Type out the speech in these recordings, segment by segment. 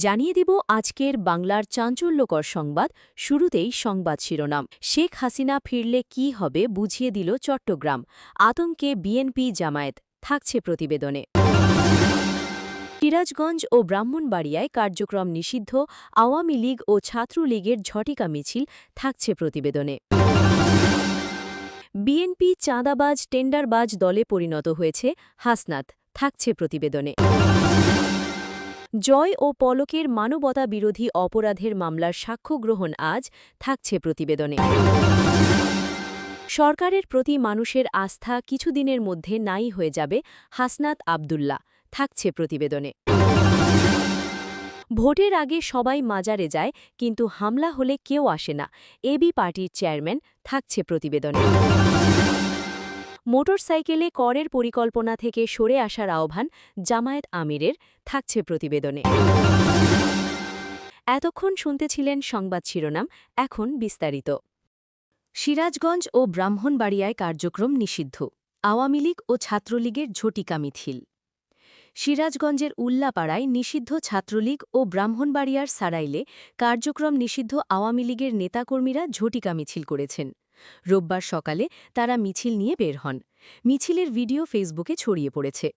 জানিয়ে দিব আজকের বাংলার চাঞ্চল্যকর সংবাদ। শুরুতেই সংবাদ শিরোনাম। শেখ হাসিনা ফিরলে কি হবে বুঝিয়ে দিল চট্টগ্রাম। আতঙ্কে বিএনপি জামায়াত, থাকছে প্রতিবেদনে। সিরাজগঞ্জ ও ব্রাহ্মণবাড়িয়ায় কার্যক্রম নিষিদ্ধ, আওয়ামী লীগ ও ছাত্রলীগের ঝটিকা মিছিল, থাকছে প্রতিবেদনে। বিএনপি চাঁদাবাজ টেন্ডারবাজ দলে পরিণত হয়েছে, হাসনাত, থাকছে প্রতিবেদনে। জয় ও পলকের মানবতা বিরোধী অপরাধের মামলার সাক্ষ্য গ্রহণ আজ, থাকছে প্রতিবেদনে। সরকারের প্রতি মানুষের আস্থা কিছুদিনের মধ্যে নাই হয়ে যাবে, হাসনাত আব্দুল্লাহ, থাকছে প্রতিবেদনে। ভোটের আগে সবাই মাজারে যায়, কিন্তু হামলা হলে কেউ আসে না, এবি পার্টির চেয়ারম্যান, থাকছে প্রতিবেদনে। মোটরসাইকেলে করের পরিকল্পনা থেকে সরে আসার আহ্বান জামায়াত আমিরের, থাকছে প্রতিবেদনে। এতক্ষণ শুনতেছিলেন সংবাদ শিরোনাম, এখন বিস্তারিত। সিরাজগঞ্জ ও ব্রাহ্মণবাড়িয়ায় কার্যক্রম নিষিদ্ধ, আওয়ামী লীগ ও ছাত্রলীগের ঝটিকা মিছিল। সিরাজগঞ্জের উল্লাপাড়ায় নিষিদ্ধ ছাত্রলীগ ও ব্রাহ্মণবাড়িয়ার সারাইলে কার্যক্রম নিষিদ্ধ আওয়ামী লীগের নেতাকর্মীরা ঝটিকা মিছিল করেছেন। রোববার সকালে তারা মিছিল নিয়ে বের হন। মিছিলের ভিডিও ফেসবুকে ছড়িয়ে পড়েছে।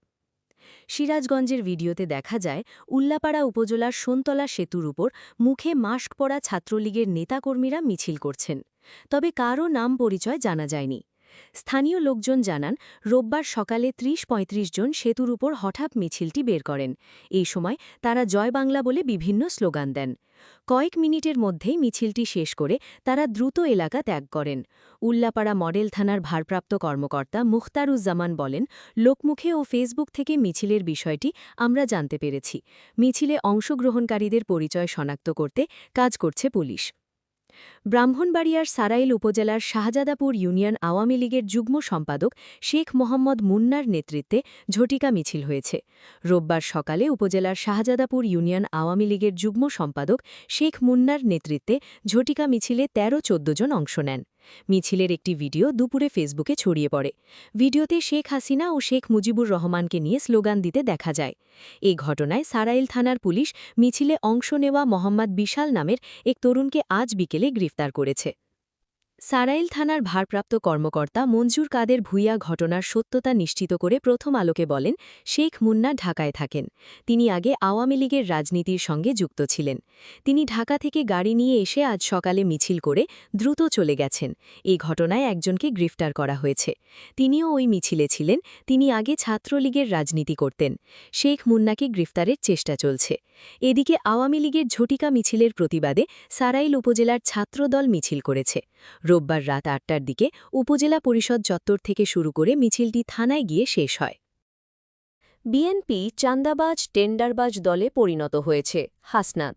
সিরাজগঞ্জের ভিডিওতে দেখা যায় উল্লাপাড়া উপজেলার সোনতলা সেতুর উপর মুখে মাস্ক পরা ছাত্রলীগের নেতাকর্মীরা মিছিল করছেন। তবে কারও নাম পরিচয় জানা যায়নি। স্থানীয় লোকজন জানান, রোববার সকালে ৩০-৩৫ জন সেতুর উপর হঠাৎ মিছিলটি বের করেন। এই সময় তারা জয় বাংলা বলে বিভিন্ন স্লোগান দেন। কয়েক মিনিটের মধ্যেই মিছিলটি শেষ করে তারা দ্রুত এলাকা ত্যাগ করেন। উল্লাপাড়া মডেল থানার ভারপ্রাপ্ত কর্মকর্তা মুখতারুজ্জামান বলেন, লোকমুখে ও ফেসবুক থেকে মিছিলের বিষয়টি আমরা জানতে পেরেছি। মিছিলে অংশগ্রহণকারীদের পরিচয় শনাক্ত করতে কাজ করছে পুলিশ। ব্রাহ্মণবাড়িয়ার সারাইল উপজেলার শাহজাদাপুর ইউনিয়ন আওয়ামী লীগের যুগ্ম সম্পাদক শেখ মোহাম্মদ মুন্নার নেতৃত্বে ঝটিকা মিছিল হয়েছে। রোববার সকালে উপজেলার শাহজাদাপুর ইউনিয়ন আওয়ামী লীগের যুগ্ম সম্পাদক শেখ মুন্নার নেতৃত্বে ঝটিকা মিছিলে ১৩-১৪ জন অংশ নেন। মিছিলের একটি ভিডিও দুপুরে ফেসবুকে ছড়িয়ে পড়ে। ভিডিওতে শেখ হাসিনা ও শেখ মুজিবুর রহমানকে নিয়ে স্লোগান দিতে দেখা যায়। এই ঘটনায় সারাইল থানার পুলিশ মিছিলে অংশ নেওয়া মোহাম্মদ বিশাল নামের এক তরুণকে আজ বিকেলে গ্রেফতার করেছে। সারাইল থানার ভারপ্রাপ্ত কর্মকর্তা মঞ্জুর কাদের ভূঁইয়া ঘটনার সত্যতা নিশ্চিত করে প্রথম আলোকে বলেন, শেখ মুন্না ঢাকায় থাকেন। তিনি আগে আওয়ামী লীগের রাজনীতির সঙ্গে যুক্ত ছিলেন। তিনি ঢাকা থেকে গাড়ি নিয়ে এসে আজ সকালে মিছিল করে দ্রুত চলে গেছেন। এই ঘটনায় একজনকে গ্রেফতার করা হয়েছে। তিনিও ওই মিছিলে ছিলেন। তিনি আগে ছাত্রলীগের রাজনীতি করতেন। শেখ মুন্নাকে গ্রেফতারের চেষ্টা চলছে। এদিকে আওয়ামী লীগের ঝটিকা মিছিলের প্রতিবাদে সারাইল উপজেলার ছাত্রদল মিছিল করেছে। রোববার রাত ৮টার দিকে উপজেলা পরিষদ চত্বর থেকে শুরু করে মিছিলটি থানায় গিয়ে শেষ হয়। বিএনপি চাঁদাবাজ টেন্ডারবাজ দলে পরিণত হয়েছে, হাসনাত।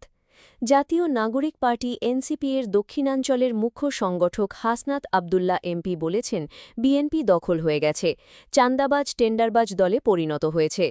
জাতীয় নাগরিক পার্টি এনসিপি-এর দক্ষিণাঞ্চলের মুখ্য সংগঠক হাসনাত আব্দুল্লাহ এমপি বলেছেন, বিএনপি দখল হয়ে গেছে, চাঁদাবাজ টেন্ডারবাজ দলে পরিণত হয়েছে।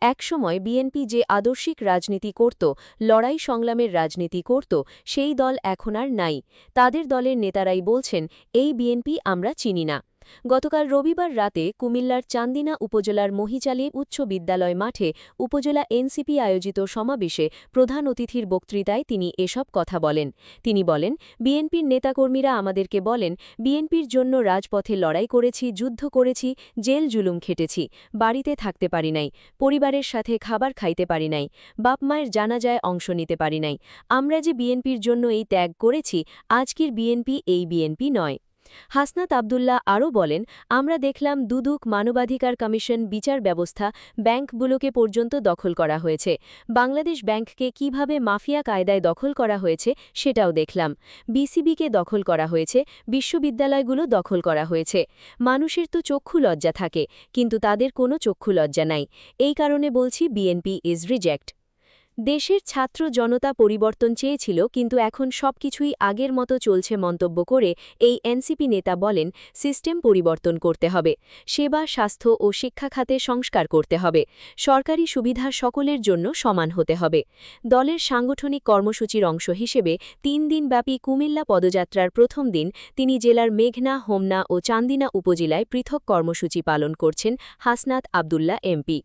একসময় বিএনপি যে আদর্শিক রাজনীতি করত, লড়াই সংগ্রামের রাজনীতি করত, সেই দল এখন আর নাই। তাদের দলের নেতারাই বলছেন, এই বিএনপি আমরা চিনি না। গতকাল রবিবার রাতে কুমিল্লার চান্দিনা উপজেলার মহিচালী উচ্চ বিদ্যালয় মাঠে উপজেলা এনসিপি আয়োজিত সমাবেশে প্রধান অতিথির বক্তৃতায় তিনি এসব কথা বলেন। তিনি বলেন, বিএনপির নেতাকর্মীরা আমাদেরকে বলেন, বিএনপির জন্য রাজপথে লড়াই করেছি, যুদ্ধ করেছি, জেল জুলুম খেটেছি, বাড়িতে থাকতে পারি নাই, পরিবারের সাথে খাবার খাইতে পারি নাই, বাপ মায়ের জানাজায় অংশ নিতে পারি নাই। আমরা যে বিএনপির জন্য এই ত্যাগ করেছি, আজকের বিএনপি এই বিএনপি নয়। হাসনাত আব্দুল্লাহ আরও বলেন, আমরা দেখলাম দুদক, মানবাধিকার কমিশন, বিচার ব্যবস্থা, ব্যাংকগুলোকে পর্যন্ত দখল করা হয়েছে। বাংলাদেশ ব্যাংককে কিভাবে মাফিয়া কায়দায় দখল করা হয়েছে সেটাও দেখলাম। বিসিবিকে দখল করা হয়েছে, বিশ্ববিদ্যালয়গুলো দখল করা হয়েছে। মানুষের তো চক্ষু লজ্জা থাকে, কিন্তু তাদের কোনো চক্ষু লজ্জা নাই। এই কারণে বলছি, বিএনপি ইজ রিজেক্ট। দেশের ছাত্র জনতা পরিবর্তন চেয়েছিল, কিন্তু এখন সবকিছুই আগের মতো চলছে মন্তব্য করে এই এনসিপি নেতা বলেন, সিস্টেম পরিবর্তন করতে হবে, সেবা, স্বাস্থ্য ও শিক্ষা খাতে সংস্কার করতে হবে, সরকারি সুবিধা সকলের জন্য সমান হতে হবে। দলের সাংগঠনিক কর্মসূচির অংশ হিসেবে ৩ দিনব্যাপী কুমিল্লা পদযাত্রার প্রথম দিন তিনি জেলার মেঘনা, হোমনা ও চান্দিনা উপজেলায় পৃথক কর্মসূচি পালন করছেন হাসনাত আব্দুল্লাহ এমপি।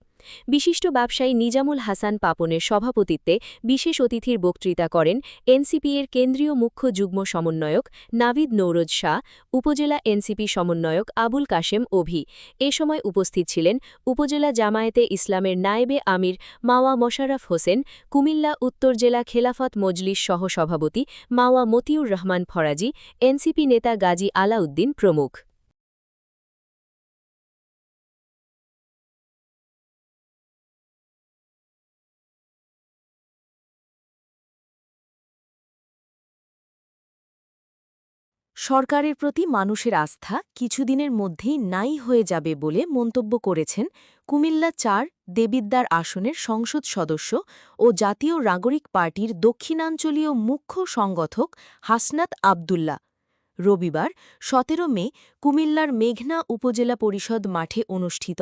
বিশিষ্ট ব্যবসায়ী নিজামুল হাসান পাপনের সভাপতিত্বে বিশেষ অতিথির বক্তৃতা করেন এনসিপি-এর কেন্দ্রীয় মুখ্য যুগ্ম সমন্বয়ক নাভিদ নৌরোজ শাহ, উপজেলা এনসিপি সমন্বয়ক আবুল কাশেম অভি। এ সময় উপস্থিত ছিলেন উপজেলা জামায়াতে ইসলামের নায়েবে আমির মাওয়া মোশাররফ হোসেন, কুমিল্লা উত্তর জেলা খেলাফত মজলিস সহ-সভাপতি মাওয়া মতিউর রহমান ফরাজি, এনসিপি নেতা গাজী আলাউদ্দিন প্রমুখ। সরকারের প্রতি মানুষের আস্থা কিছুদিনের মধ্যেই নাই হয়ে যাবে বলে মন্তব্য করেছেন কুমিল্লা ৪ দেবিদ্বার আসনের সংসদ সদস্য ও জাতীয় নাগরিক পার্টির দক্ষিণাঞ্চলীয় মুখ্য সংগঠক হাসনাত আবদুল্লাহ। রবিবার ১৭ মে কুমিল্লার মেঘনা উপজেলা পরিষদ মাঠে অনুষ্ঠিত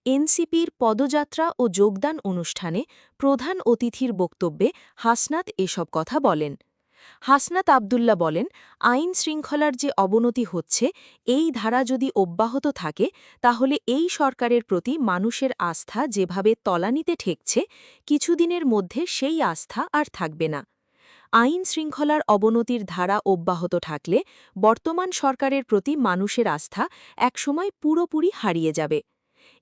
এনসিপির পদযাত্রা ও যোগদান অনুষ্ঠানে প্রধান অতিথির বক্তব্যে হাসনাত এসব কথা বলেন। হাসনাত আবদুল্লাহ বলেন, আইন শৃঙ্খলার যে অবনতি হচ্ছে এই ধারা যদি অব্যাহত থাকে তাহলে এই সরকারের প্রতি মানুষের আস্থা যেভাবে তলানিতে ঠেকছে কিছুদিনের মধ্যে সেই আস্থা আর থাকবে না। আইন শৃঙ্খলার অবনতির ধারা অব্যাহত থাকলে বর্তমান সরকারের প্রতি মানুষের আস্থা একসময় পুরোপুরি হারিয়ে যাবে।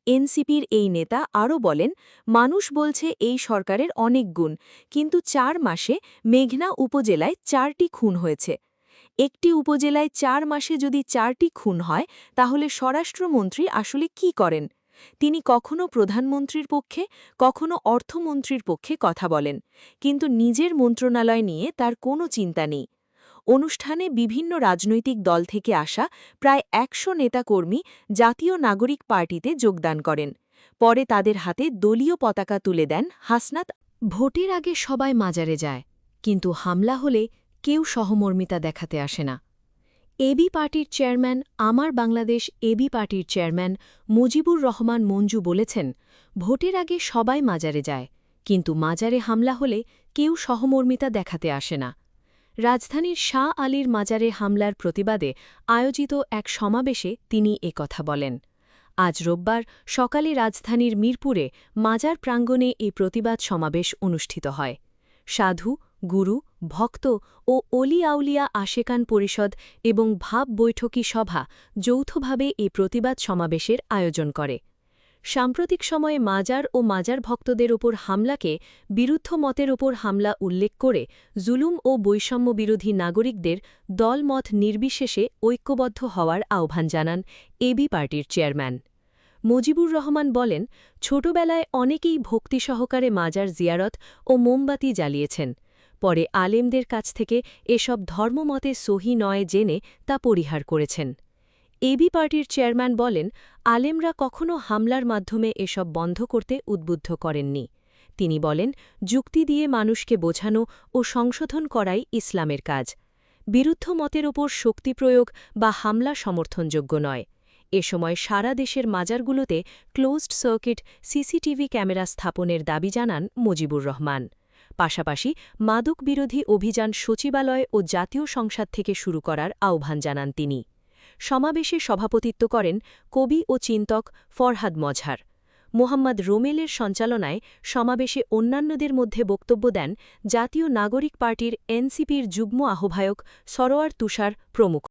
এনসিপির এই নেতা আরও বলেন, মানুষ বলছে এই সরকারের অনেক গুণ, কিন্তু ৪ মাসে মেঘনা উপজেলায় ৪টি খুন হয়েছে। একটি উপজেলায় ৪ মাসে যদি ৪টি খুন হয় তাহলে স্বরাষ্ট্রমন্ত্রী আসলে কি করেন? তিনি কখনো প্রধানমন্ত্রীর পক্ষে, কখনো অর্থমন্ত্রীর পক্ষে কথা বলেন, কিন্তু নিজের মন্ত্রণালয় নিয়ে তার কোনো চিন্তা নেই। অনুষ্ঠানে বিভিন্ন রাজনৈতিক দল থেকে আসা প্রায় ১০০ নেতাকর্মী জাতীয় নাগরিক পার্টিতে যোগদান করেন। পরে তাদের হাতে দলীয় পতাকা তুলে দেন হাসনাত। ভোটের আগে সবাই মাজারে যায়, কিন্তু হামলা হলে কেউ সহমর্মিতা দেখাতে আসে না। এবি পার্টির চেয়ারম্যান, আমার বাংলাদেশ এবি পার্টির চেয়ারম্যান মুজিবুর রহমান মঞ্জু বলেছেন, ভোটের আগে সবাই মাজারে যায়, কিন্তু মাজারে হামলা হলে কেউ সহমর্মিতা দেখাতে আসে না। রাজধানীর শাহ আলীর মাজারে হামলার প্রতিবাদে আয়োজিত এক সমাবেশে তিনি একথা বলেন। আজ রোববার সকালে রাজধানীর মিরপুরে মাজার প্রাঙ্গণে এ প্রতিবাদ সমাবেশ অনুষ্ঠিত হয়। সাধু, গুরু, ভক্ত ও অলি আউলিয়া আশেকান পরিষদ এবং ভাব বৈঠকি সভা যৌথভাবে এ প্রতিবাদ সমাবেশের আয়োজন করে। সাম্প্রতিক সময়ে মাজার ও মাজার ভক্তদের ওপর হামলাকে বিরুদ্ধ মতের ওপর হামলা উল্লেখ করে জুলুম ও বৈষম্য বিরোধী নাগরিকদের দলমত নির্বিশেষে ঐক্যবদ্ধ হওয়ার আহ্বান জানান এবি পার্টির চেয়ারম্যান। মুজিবুর রহমান বলেন, ছোটবেলায় অনেকেই ভক্তি সহকারে মাজার জিয়ারত ও মোমবাতি জ্বালিয়েছেন। পরে আলেমদের কাছ থেকে এসব ধর্মমতে সহি নয় জেনে তা পরিহার করেছেন। এবি পার্টির চেয়ারম্যান বলেন, আলেমরা কখনো হামলার মাধ্যমে এসব বন্ধ করতে উদ্বুদ্ধ করেননি। তিনি বলেন, যুক্তি দিয়ে মানুষকে বোঝানো ও সংশোধন করাই ইসলামের কাজ। বিরুদ্ধ মতের ওপর শক্তি প্রয়োগ বা হামলা সমর্থনযোগ্য নয়। এ সময় সারা দেশের মাজারগুলোতে ক্লোজড সার্কিট সিসিটিভি ক্যামেরা স্থাপনের দাবি জানান মুজিবুর রহমান। পাশাপাশি মাদক বিরোধী অভিযান সচিবালয় ও জাতীয় সংসদ থেকে শুরু করার আহ্বান জানান তিনি। সমাবেশে সভাপতিত্ব করেন কবি ও চিন্তক ফরহাদ মজহার। মোহাম্মদ রোমেলের সঞ্চালনায় সমাবেশে অন্যান্যদের মধ্যে বক্তব্য দেন জাতীয় নাগরিক পার্টির এনসিপির যুগ্ম আহ্বায়ক সরোয়ার তুষার প্রমুখ।